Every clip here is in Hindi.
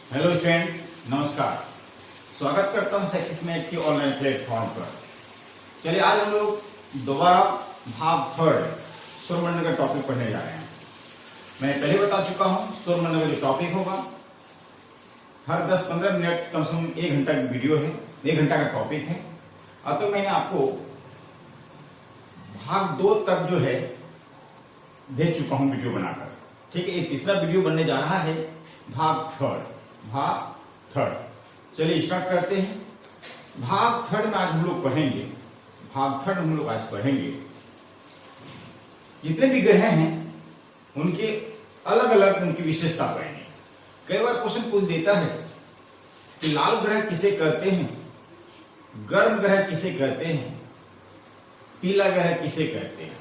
हेलो स्टूडेंट्स, नमस्कार। स्वागत करता हूं सक्सेस मेट के ऑनलाइन प्लेटफॉर्म पर। चलिए आज हम लोग दोबारा भाग थर्ड सौरमंडल का टॉपिक पढ़ने जा रहे हैं। मैं पहले बता चुका हूं सौरमंडल का जो टॉपिक होगा हर 10-15 मिनट कम से कम 1 घंटा की वीडियो है, 1 घंटा का टॉपिक है। अब तो मैंने आपको भाग 2 तक जो है भेज चुका हूं वीडियो बनाकर। ठीक है, एक तीसरा वीडियो बनने जा रहा है भाग थर्ड। चलिए स्टार्ट करते हैं। भाग थर्ड में आज हम लोग पढ़ेंगे, जितने भी ग्रह हैं उनके अलग अलग उनकी विशेषता पढ़ेंगे। कई बार क्वेश्चन पूछ देता है कि लाल ग्रह किसे कहते हैं, गर्म ग्रह किसे कहते हैं, पीला ग्रह किसे कहते हैं,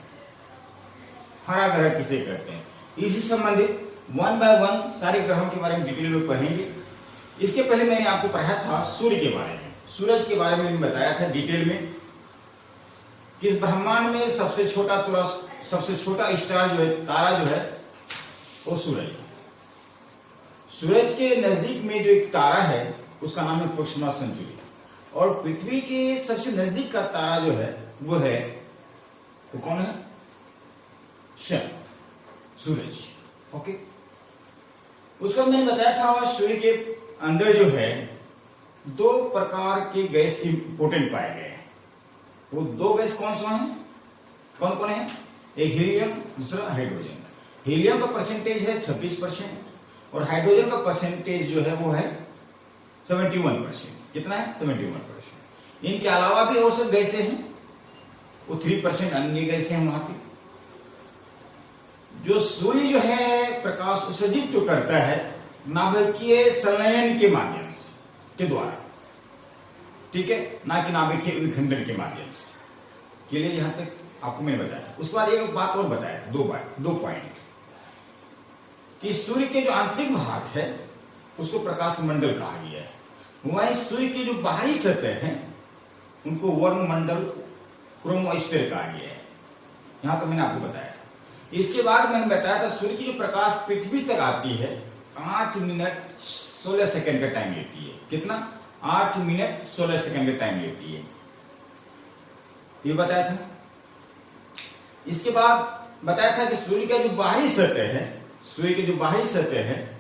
हरा ग्रह किसे कहते हैं। इसी संबंधित 1 बाय 1 सारे ग्रहों के बारे में डिटेल में पढ़ेंगे। इसके पहले मैंने आपको पढ़ाया था सूर्य के बारे में, सूरज के बारे में बताया था डिटेल में कि इस ब्रह्मांड में सबसे छोटा स्टार जो है, तारा जो है वो सूरज है। सूरज के नजदीक में जो एक तारा है उसका नाम है प्रोक्सिमा सेंचुरी, और पृथ्वी के सबसे नजदीक का तारा जो है वो है, वो कौन है? शन, सूरज। ओके, उसका मैंने बताया था सूर्य के अंदर जो है 2 प्रकार के गैस इंपोर्टेंट पाए गए हैं। वो 2 गैस कौन कौन कौन है? एक हीलियम, दूसरा हाइड्रोजन। हीलियम का परसेंटेज है 26% और हाइड्रोजन का परसेंटेज जो है वो है 71%। कितना है? 71%। इनके अलावा भी और सब गैसें हैं, वो 3% अन्य गैसें हैं वहां पे। जो सूर्य जो है प्रकाश उत्सर्जित जो करता है नाभिकीय संलयन के माध्यम से, के द्वारा, ठीक है, ना कि नाभिकीय विखंडन के माध्यम से। क्लियर? यहां तक आपको मैंने बताया था। उसके बाद एक बात और बताया था, 2 पॉइंट, कि सूर्य के जो आंतरिक भाग है उसको प्रकाश मंडल कहा गया है। वहीं सूर्य की जो बाहरी सतह है उनको वर्ण मंडल, क्रोमोस्फीयर कहा गया है। यहां तो मैंने आपको बताया था। इसके बाद मैंने बताया था सूर्य की जो प्रकाश पृथ्वी तक आती है 8 मिनट 16 सेकंड का टाइम लेती है। कितना? 8 मिनट 16 सेकंड का टाइम लेती है, ये बताया था। इसके बाद बताया था कि सूर्य का जो बाहरी सतह है,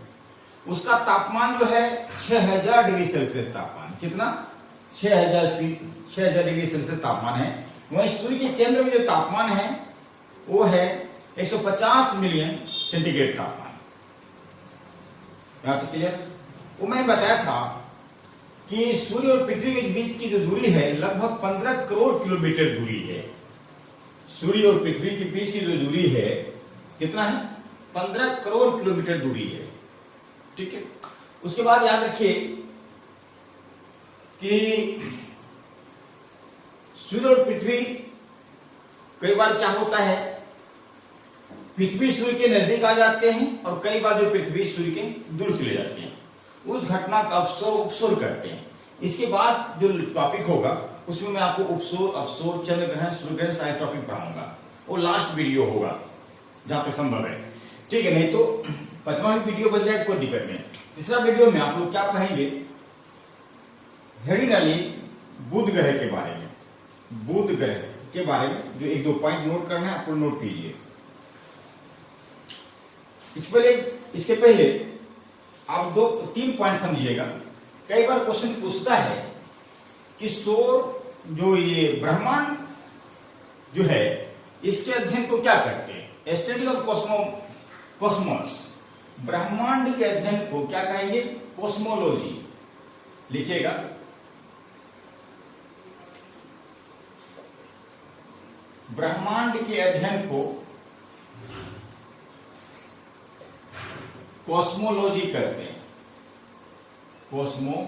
उसका तापमान जो है 6000 डिग्री सेल्सियस तापमान। कितना? 6000 डिग्री सेल्सियस तापमान है। वहीं सूर्य के केंद्र में जो तापमान है वो है 150 मिलियन सेंटीग्रेड तापमान। यहां तो क्लियर? वो मैंने बताया था कि सूर्य और पृथ्वी के बीच की जो दूरी है लगभग 15 करोड़ किलोमीटर दूरी है। सूर्य और पृथ्वी के बीच की जो दूरी है कितना है? 15 करोड़ किलोमीटर दूरी है। ठीक है। उसके बाद याद रखिए कि सूर्य और पृथ्वी, कई बार क्या होता है, पृथ्वी सूर्य के नजदीक आ जाते हैं और कई बार जो पृथ्वी सूर्य के दूर चले जाते हैं, उस घटना का उपसौर करते हैं। इसके बाद जो टॉपिक होगा उसमें मैं आपको उपसौर, अपसौर, चंद्र ग्रहण, सूर्य ग्रहण सारे टॉपिक पढ़ाऊंगा। वो लास्ट वीडियो होगा जहां तक संभव है। ठीक है, नहीं तो 5वां वीडियो बन जाए, कोई दिक्कत नहीं। तीसरा वीडियो में आप लोग क्या पढ़ेंगे? हेडिनली बुध ग्रह के बारे में, बुध ग्रह के बारे में जो 1-2 पॉइंट नोट करना है आपको नोट कीजिए। इसके पहले आप 2-3 पॉइंट समझिएगा। कई बार क्वेश्चन पूछता है कि सौर जो ये ब्रह्मांड जो है इसके अध्ययन को क्या कहते हैं? Study of Cosmos. ब्रह्मांड के अध्ययन को क्या कहेंगे? कॉस्मोलॉजी। लिखिएगा, ब्रह्मांड के अध्ययन को कॉस्मोलॉजी करते हैं, कॉस्मोलॉजी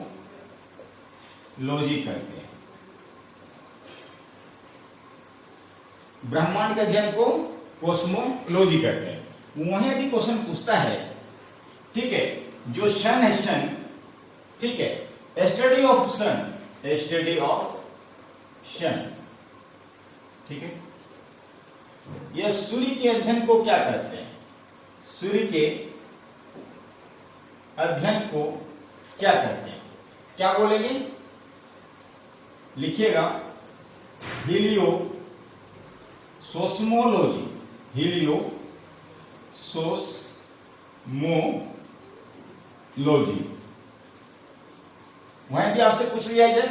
करते हैं। ब्रह्मांड के अध्ययन को कॉस्मोलॉजी करते हैं। वहीं यदि क्वेश्चन पूछता है, ठीक है, जो सन है, सन, ठीक है, स्टडी ऑफ सन, ठीक है, यह सूर्य के अध्ययन को क्या करते हैं? सूर्य के अध्ययन को क्या कहते हैं? क्या बोलेंगे? लिखिएगा हीलियोसोस्मोलॉजी, हीलियोसोस्मोलॉजी। वहीं भी आपसे पूछ लिया जाए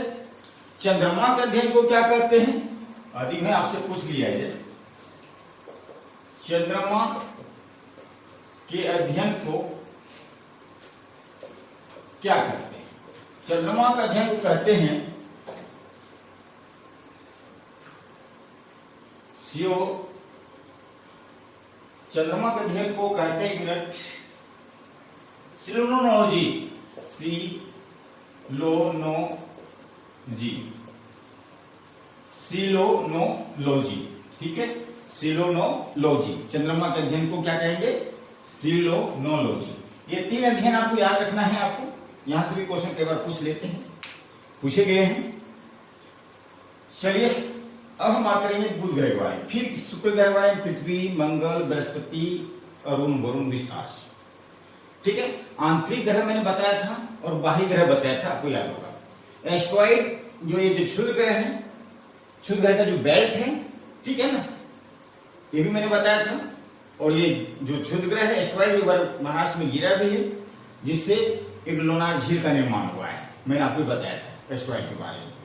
चंद्रमा के अध्ययन को क्या कहते हैं? आदि में आपसे पूछ लिया जाए चंद्रमा के अध्ययन को क्या कहते हैं? चंद्रमा का अध्ययन को कहते हैं चंद्रमा के अध्ययन को कहते हैं मिनट सिलोनोलॉजी, सिलोनोलॉजी। ठीक है, सिलोनोलॉजी। चंद्रमा के अध्ययन को क्या कहेंगे? सिलोनोलॉजी। ये 3 अध्ययन आपको याद रखना है। आपको यहां से भी क्वेश्चन कई बार पूछ लेते हैं, पूछे गए हैं। चलिए अब हम बात करेंगे बुध ग्रह के बारे में, फिर शुक्र ग्रह के बारे में, पृथ्वी, मंगल, बृहस्पति, अरुण, वरुण विस्तार से। ठीक है, आंतरिक ग्रह मैंने बताया था और बाह्य ग्रह बताया था, आपको याद होगा। एस्ट्रॉइड जो ये जो क्षुद्र ग्रह है, क्षुद्र ग्रह का जो बेल्ट है, ठीक है ना, ये भी मैंने बताया था। और ये जो क्षुद्र ग्रह है एस्ट्रॉइड, जो महाराष्ट्र में गिरा भी है, जिससे एक लोनार झील का निर्माण हुआ है, मैंने आपको बताया था एस्ट्रॉइड के बारे में।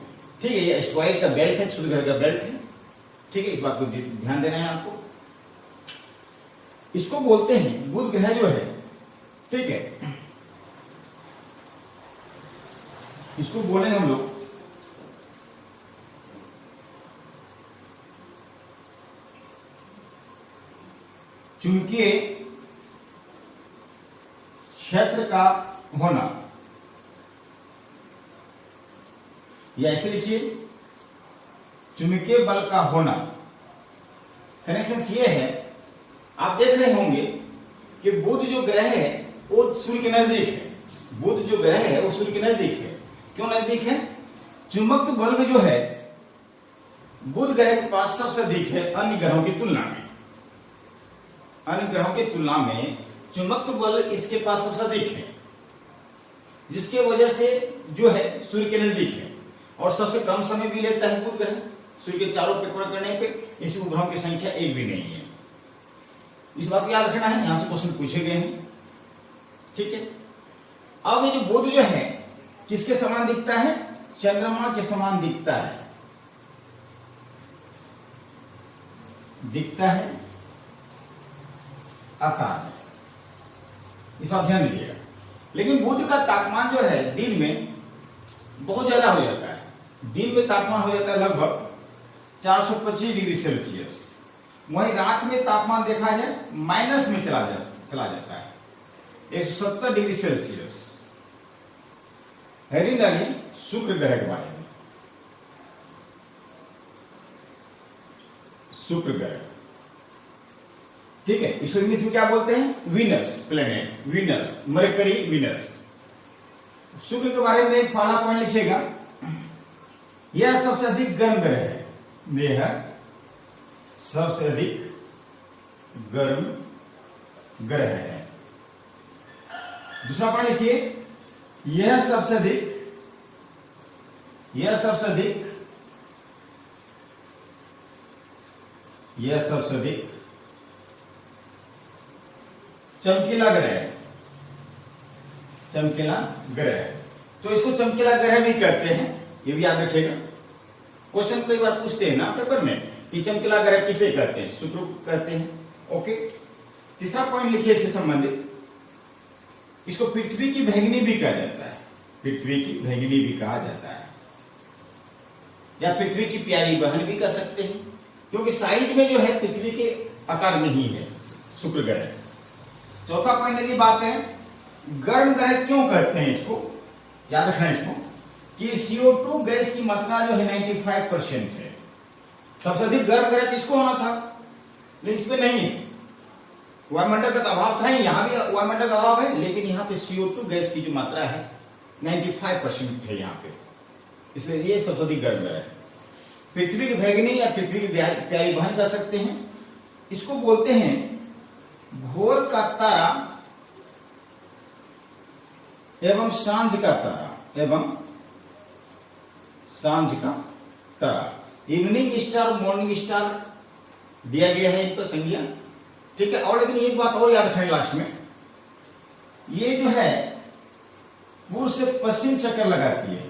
ठीक है, ये एस्ट्रॉइड का बेल्ट है, क्षुद्र ग्रह का बेल्ट है। ठीक है, इस बात को ध्यान देना है आपको। इसको बोलते हैं बुध ग्रह जो है, ठीक है, इसको बोले हम लोग चुंबकीय क्षेत्र का होना, या ऐसे लिखिए चुंबकीय बल का होना। कनेक्शन ये है, आप देख रहे होंगे कि बुध जो ग्रह है वो सूर्य के नजदीक है। बुध जो ग्रह है वो सूर्य के नजदीक है। क्यों नजदीक है? चुंबक बल में जो है बुध ग्रह के पास सबसे अधिक है अन्य ग्रहों की तुलना में। अन्य ग्रहों की तुलना में चुंबक बल इसके पास सबसे अधिक है, जिसके वजह से जो है सूर्य के नजदीक है और सबसे कम समय भी लेता है बुध ग्रह। सूर्य के चारों परिक्रमा करने पे इस उपग्रहों की संख्या एक भी नहीं है। इस बात को याद रखना है, यहां से क्वेश्चन पूछे गए हैं। ठीक है, अब ये जो बुध जो है किसके समान दिखता है? चंद्रमा के समान दिखता है, आकार में। इस बात ध्यान दीजिएगा। लेकिन बुध का तापमान जो है दिन में बहुत ज्यादा हो जाता है। दिन में तापमान हो जाता है लगभग 425 डिग्री सेल्सियस। वहीं रात में तापमान देखा जाए माइनस में चला जाता है 170 डिग्री सेल्सियस। हेडिंग डालिए शुक्र ग्रह के बारे में। शुक्र ग्रह, ठीक है, इसको इंग्लिश में क्या बोलते हैं? Venus planet, Venus, mercury, Venus. शुक्र के बारे में पहला पॉइंट लिखिएगा, यह सबसे अधिक गर्म ग्रह है। यह सबसे अधिक गर्म ग्रह है। दूसरा पॉइंट लिखिए, यह सबसे अधिक चमकीला ग्रह है। चमकीला ग्रह, तो इसको चमकीला ग्रह भी कहते हैं, ये भी याद रखिएगा। क्वेश्चन कई बार पूछते हैं ना पेपर में कि चमकीला ग्रह किसे कहते हैं? शुक्र को कहते हैं। ओके, तीसरा पॉइंट लिखिए इससे संबंधित, इसको पृथ्वी की भैंगनी भी कहा जाता है। पृथ्वी की भैंगनी भी कहा जाता है, या पृथ्वी की प्यारी बहन भी कह सकते हैं, क्योंकि साइज में जो है पृथ्वी के आकार में ही है शुक्र ग्रह। चौथा पॉइंट यदि बात है गर्म ग्रह क्यों कहते हैं, इसको याद रखना है इसको, कि CO2 गैस की मात्रा जो है 95% है। सबसे अधिक गर्म ग्रह किसको होना था, लेकिन इसमें नहीं है। वायुमंडल का अभाव था ही, यहां भी वायुमंडल का अभाव है, लेकिन यहाँ पे CO2 गैस की जो मात्रा है 95% है यहाँ पे, इसलिए ये सबसे अधिक गर्म ग्रह है। पृथ्वी की भैंगनी या पृथ्वी की प्यारी बहन कह सकते हैं। इसको बोलते हैं भोर का तारा एवं सांझ का तारा, एवं सांझ का तारा। इवनिंग स्टार, मॉर्निंग स्टार दिया गया है इनको संज्ञा, ठीक है। और लेकिन एक बात और याद रखें लास्ट में, ये जो है पूर्व से पश्चिम चक्कर लगाती है,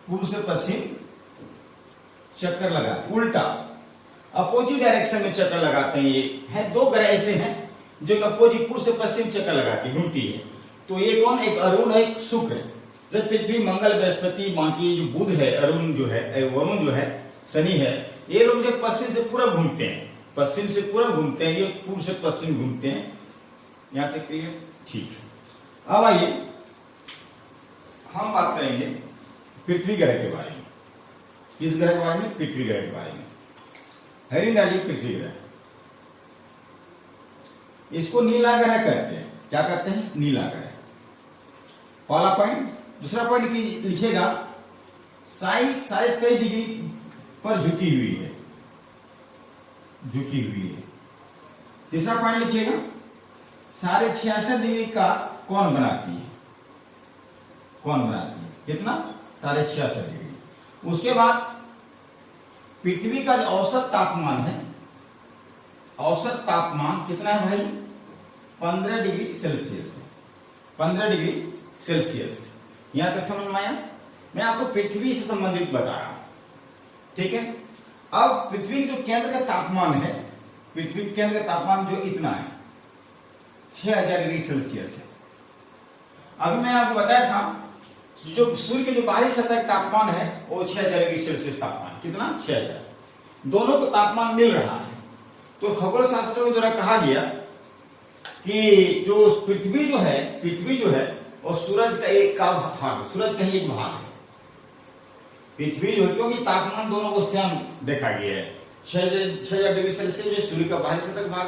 पूर्व से पश्चिम चक्कर लगाती, उल्टा अपोजिट डायरेक्शन में चक्कर लगाते हैं। ये है दो ग्रह ऐसे हैं जो अपोजिट पूर्व से पश्चिम चक्कर लगाती घूमती है। तो ये कौन, एक अरुण एक शुक्र। जब पृथ्वी, मंगल, बृहस्पति, बाकी जो बुध है, अरुण जो है, वरुण जो है, शनि है, ये लोग जो पश्चिम से पूर्व घूमते हैं, पश्चिम से पूर्व घूमते हैं, ये पूर्व से पश्चिम घूमते हैं। यहां तक क्लियर, ठीक है। अब आइए हम बात करेंगे पृथ्वी ग्रह के बारे में। किस ग्रह के बारे में? पृथ्वी ग्रह के बारे में। हेडिंग डालिए पृथ्वी ग्रह। इसको नीला ग्रह कहते हैं। क्या कहते हैं? नीला ग्रह। पहला पॉइंट। दूसरा पॉइंट की लिखिएगा, साइड 23.5 डिग्री पर झुकी हुई है, झुकी हुई है। तीसरा पॉइंट लिखिएगा, 66.5 डिग्री का कोण बनाती है, कोण बनाती है। कितना? 66.5 डिग्री। उसके बाद पृथ्वी का जो औसत तापमान है, औसत तापमान कितना है भाई? 15 डिग्री सेल्सियस, 15 डिग्री सेल्सियस। यहां तक समझ में आया? मैं आपको पृथ्वी से संबंधित बता रहा हूं, ठीक है। अब पृथ्वी जो केंद्र का तापमान है, पृथ्वी केंद्र का तापमान जो इतना है, 6000 डिग्री सेल्सियस है। अभी मैंने आपको बताया था जो सूर्य के जो बाहरी सतह का तापमान है वो 6000 डिग्री सेल्सियस तापमान। कितना? 6000। दोनों को तापमान मिल रहा है। तो खगोल शास्त्रों के द्वारा कहा गया कि जो पृथ्वी जो है, पृथ्वी जो है और सूरज का एक का भाग, सूरज का ही एक भाग है पृथ्वी जो है, क्योंकि तापमान दोनों को सेम देखा गया है। 6000 डिग्री सेल्सियस जो सूर्य का बाहरी सतह का भाग,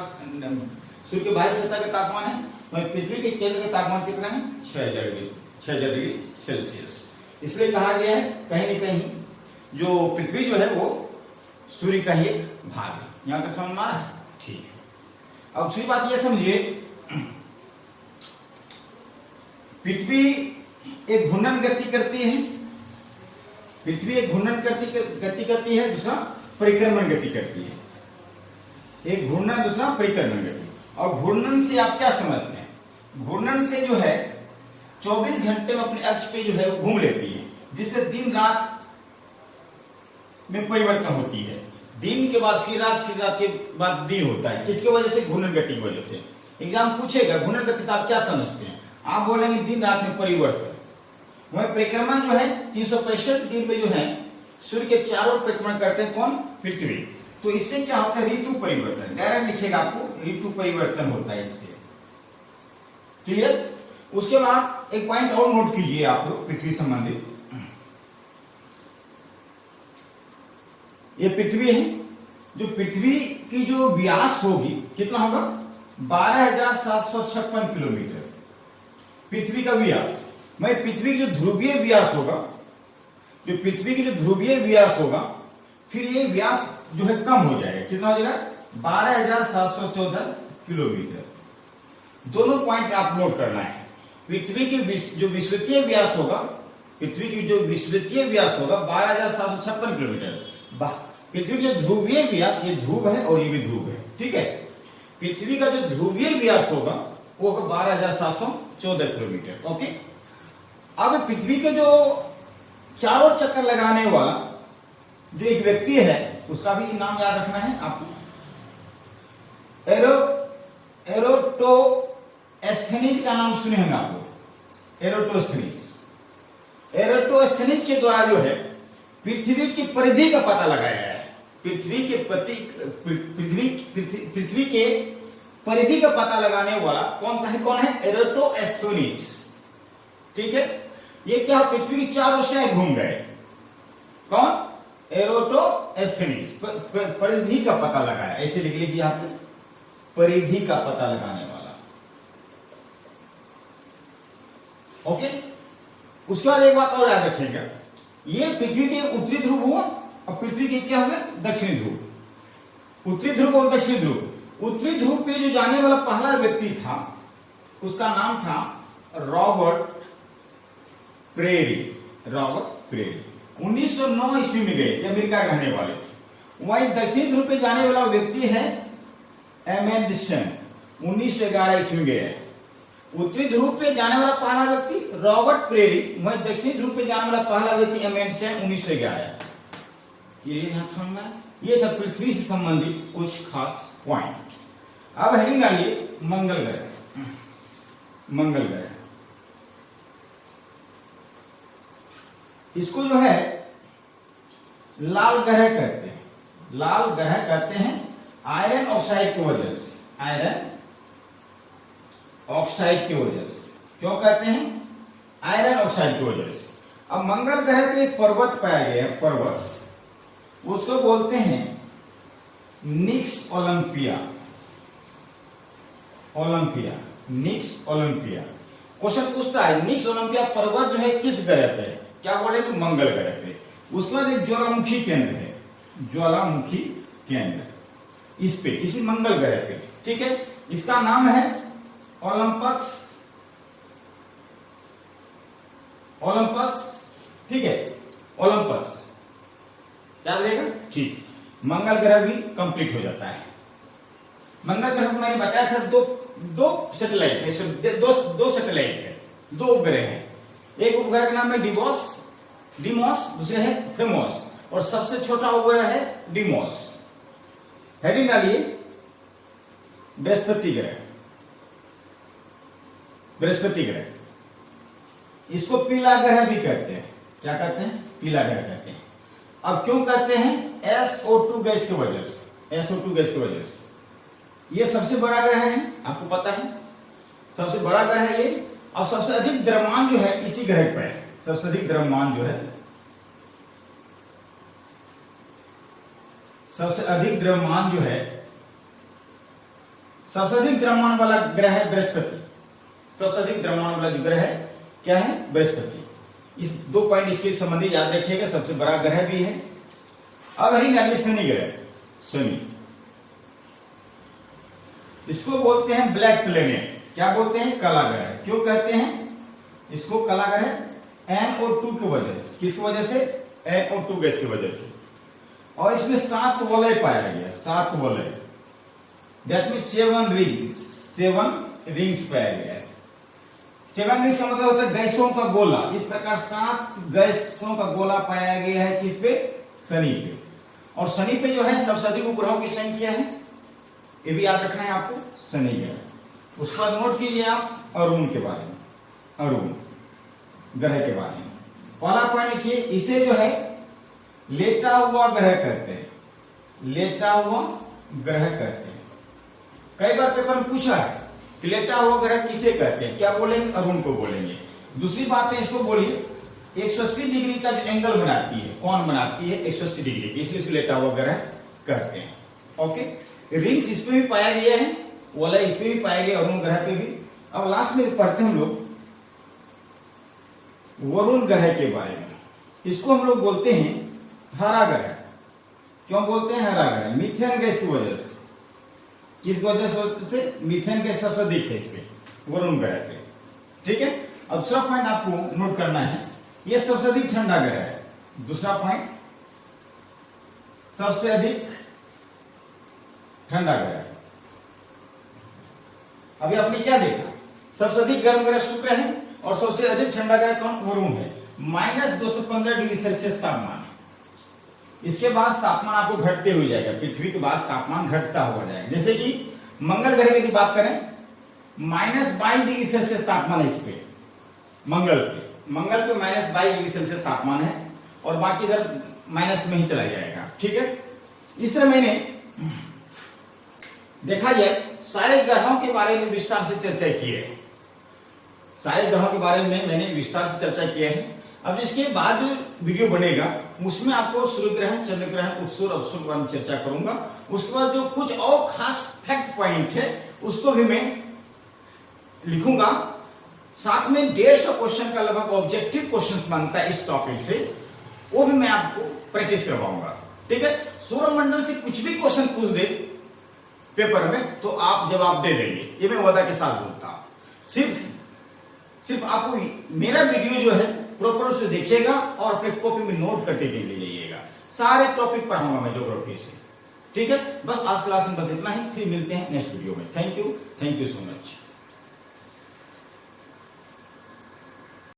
सूर्य के बाहरी सतह का तापमान है, वही पृथ्वी के केंद्र का तापमान कितना है? 6000 डिग्री सेल्सियस। इसलिए कहा गया है कहीं न कहीं जो पृथ्वी जो है वो सूर्य का ही एक भाग है। यहां तक समझ में आ रहा है? ठीक है। अब दूसरी बात यह समझिए, पृथ्वी एक घूर्णन गति करती है, पृथ्वी एक घूर्णन गति करती है, दूसरा परिक्रमण गति करती है। एक घूर्णन, दूसरा परिक्रमण गति। और घूर्णन से आप क्या समझते हैं? घूर्णन से जो है 24 घंटे में अपने अक्ष पे जो है वो घूम लेती है, जिससे दिन रात में परिवर्तन होती है। दिन के बाद फिर रात के बाद दिन होता है। किसकी वजह से? घूर्णन गति की वजह से। एग्जाम पूछेगा घूर्णन गति से आप क्या समझते हैं? आप बोलेंगे दिन रात में परिवर्तन। वही परिक्रमण जो है 365 दिन में जो है सूर्य के चारों परिक्रमण करते हैं कौन? पृथ्वी। तो इससे क्या होता है? ऋतु परिवर्तन। डायरेक्ट लिखेगा आपको, ऋतु परिवर्तन होता है इससे। क्लियर? उसके बाद एक पॉइंट और नोट कीजिए आप लोग पृथ्वी संबंधित। ये पृथ्वी है, जो पृथ्वी की जो व्यास होगी कितना होगा? 12,756 किलोमीटर पृथ्वी का व्यास। मैं पृथ्वी की जो ध्रुवीय व्यास होगा, जो पृथ्वी की जो ध्रुवीय व्यास होगा, फिर ये व्यास जो है कम हो जाएगा। कितना हो जाएगा? 12,714 किलोमीटर। दोनों पॉइंट आप नोट करना है। पृथ्वी की जो विषुवतीय व्यास होगा, पृथ्वी की जो विषुवतीय व्यास होगा 12,756 किलोमीटर। पृथ्वी का ध्रुवीय व्यास, ये ध्रुव है और ये भी ध्रुव है, ठीक है। पृथ्वी का जो ध्रुवीय व्यास होगा वो होगा 12,714 किलोमीटर। ओके। अब पृथ्वी के जो चारों चक्कर लगाने वाला जो एक व्यक्ति है, उसका भी नाम याद रखना है आपको। एरोटोस्थेनीज का नाम सुने होंगे आपको, एरोटोस्थेनीज। एरोटोस्थेनीज के द्वारा जो है पृथ्वी की परिधि का पता लगाया है। पृथ्वी के परिधि का पता लगाने वाला कौन है? एरोटोस्थेनीज, ठीक है। ये क्या पृथ्वी की चारों साइड घूम गए। कौन? एरोटोस्थेनीज। परिधि का पता लगाया, ऐसे लिख लीजिए आपने, परिधि का पता लगाने वाला। ओके। उसके बाद एक बात और याद रखिएगा, ये पृथ्वी के उत्तरी ध्रुव हुआ और पृथ्वी के क्या हुआ? दक्षिणी ध्रुव। उत्तरी ध्रुव और दक्षिणी ध्रुव। उत्तरी ध्रुव पे जो जाने वाला पहला व्यक्ति था उसका नाम था रॉबर्ट प्रेरी। 1909 ईस्वी में गए थे, अमेरिका रहने वाले थे। वहीं दक्षिणी ध्रुव पे जाने वाला व्यक्ति है एमेंडसन, 1911 ईस्वी में गया है। उत्तरी ध्रुव पे जाने वाला पहला व्यक्ति रॉबर्ट प्रेरी, वहीं दक्षिणी ध्रुव पे जाने वाला पहला व्यक्ति एमेंडसन, 1911। समझ में? ये था पृथ्वी से संबंधित कुछ खास पॉइंट। अब हेडिंग डालिए मंगल ग्रह। मंगल ग्रह इसको जो है लाल ग्रह कहते हैं। लाल ग्रह कहते हैं आयरन ऑक्साइड की वजह से। आयरन ऑक्साइड की वजह से। क्यों कहते हैं? आयरन ऑक्साइड की वजह से। अब मंगल ग्रह पे एक पर्वत पाया गया है, पर्वत, उसको बोलते हैं निक्स ओलंपिया। ओलंपिया, निक्स ओलंपिया। क्वेश्चन पूछता है निक्स ओलंपिया पर्वत जो है किस ग्रह पे है? क्या बोलेंगे? मंगल ग्रह पे। उसके बाद एक ज्वालामुखी केंद्र है, ज्वालामुखी केंद्र इस पे, किसी मंगल ग्रह पे। ठीक है, इसका नाम है ओलंपस। ओलंपस, ठीक है, ओलंपस याद रहेगा। ठीक, मंगल ग्रह भी कंप्लीट हो जाता है। मंगल ग्रह को मैंने बताया था दो सैटेलाइट है, दो सैटेलाइट है, दो उपग्रह हैं। एक उपग्रह का नाम है डिमोस, दूसरे है फेमोस, और सबसे छोटा उपग्रह है डिमोस। हेडिंग डालिए बृहस्पति ग्रह। बृहस्पति ग्रह इसको पीला ग्रह भी कहते हैं। क्या कहते हैं? पीला ग्रह कहते हैं। अब क्यों कहते हैं? SO2 गैस की वजह से। SO2 गैस की वजह से। ये सबसे बड़ा ग्रह है, आपको पता है, सबसे बड़ा ग्रह है ये। और सबसे अधिक द्रव्यमान जो है इसी ग्रह पर है। सबसे अधिक द्रव्यमान जो है, सबसे अधिक द्रव्यमान जो है, सबसे अधिक द्रव्यमान वाला ग्रह है बृहस्पति। सबसे अधिक द्रव्यमान वाला जो ग्रह है क्या है? बृहस्पति। इस 2 पॉइंट इसके संबंधी याद रखिएगा, सबसे बड़ा ग्रह भी है। अब हेडिंग डालिए शनि ग्रह। शनि इसको बोलते हैं ब्लैक प्लेनेट। क्या बोलते हैं? काला ग्रह। क्यों कहते हैं इसको काला ग्रह? NO2 की वजह से। किसकी वजह से? NO2 गैस की वजह से। और इसमें 7 वलय पाया गया, 7 वलय, दैट मीन 7 रिंग्स। 7 रिंग्स पाया गया है। 7 रिंग्स का मतलब होता है गैसों का गोला। इस प्रकार 7 गैसों का गोला पाया गया है। किस पे? शनि पे। और शनि पे जो है सबसे अधिक उपग्रहों की संख्या है, ये भी याद रखना है आपको, शनि ग्रह। उसके बाद नोट कीजिए आप अरुण के बारे में, अरुण ग्रह के बारे में। पहला पॉइंट लिखिए, इसे जो है लेटा हुआ ग्रह कहते हैं। लेटा हुआ ग्रह कहते हैं। कई बार पेपर में पूछा है कि लेटा हुआ ग्रह किसे कहते हैं? क्या बोलेंगे? अरुण को बोलेंगे। दूसरी बात है, इसको बोलिए 180 डिग्री का जो एंगल बनाती है, कौन बनाती है? 180 डिग्री, इसलिए इसको लेटा हुआ ग्रह कहते हैं। ओके, रिंग्स इसमें भी पाया गया है, वलय इसमें भी पाया गया, अरुण ग्रह पे भी। अब लास्ट में पढ़ते हैं हम लोग वरुण ग्रह के बारे में। इसको हम लोग बोलते हैं हरा ग्रह। क्यों बोलते हैं हरा ग्रह? मीथेन गैस की वजह से। किस वजह से? मीथेन गैस सबसे अधिक है इसपे, वरुण ग्रह पे। ठीक है, अब दूसरा पॉइंट आपको नोट करना है, यह सबसे अधिक ठंडा ग्रह है। दूसरा पॉइंट, सबसे अधिक ठंडा ग्रह। अभी आपने क्या देखा? सबसे अधिक गर्म ग्रह शुक्र है और सबसे अधिक ठंडा ग्रह कौन? वरुण है। -215 डिग्री सेल्सियस तापमान। इसके बाद तापमान आपको घटते हुए जाएगा, पृथ्वी के बाद तापमान घटता हुआ जाएगा। जैसे कि मंगल ग्रह की बात करें, -22 डिग्री सेल्सियस तापमान है इस पे, मंगल पे। मंगल पे -22 डिग्री सेल्सियस तापमान है और बाकी इधर माइनस में ही चला जाएगा। ठीक है, इस तरह मैंने देखा जाए सारे ग्रहों के बारे में विस्तार से चर्चा की है। सारे ग्रहों के बारे में मैंने विस्तार से चर्चा किया है। अब इसके बाद जो वीडियो बनेगा उसमें आपको सूर्य ग्रहण, चंद्र ग्रहण, उत्सुर अवसुर के बारे में चर्चा करूंगा। उसके बाद जो कुछ और खास फैक्ट पॉइंट है उसको भी मैं लिखूंगा। साथ में 150 क्वेश्चन का लगभग ऑब्जेक्टिव क्वेश्चन बनता है इस टॉपिक से, वो भी मैं आपको प्रैक्टिस करवाऊंगा। ठीक है, सौरमंडल से कुछ भी क्वेश्चन पूछ दे पेपर में तो आप जवाब दे देंगे, ये मैं वादा के साथ बोलता हूं। सिर्फ सिर्फ आपको मेरा वीडियो जो है प्रॉपर उसे देखिएगा और अपने कॉपी में नोट करते चले जाइएगा। सारे टॉपिक पढ़ाऊंगा मैं ज्योग्राफी से। ठीक है, बस आज क्लास में बस इतना ही, फिर मिलते हैं नेक्स्ट वीडियो में। Thank you so much.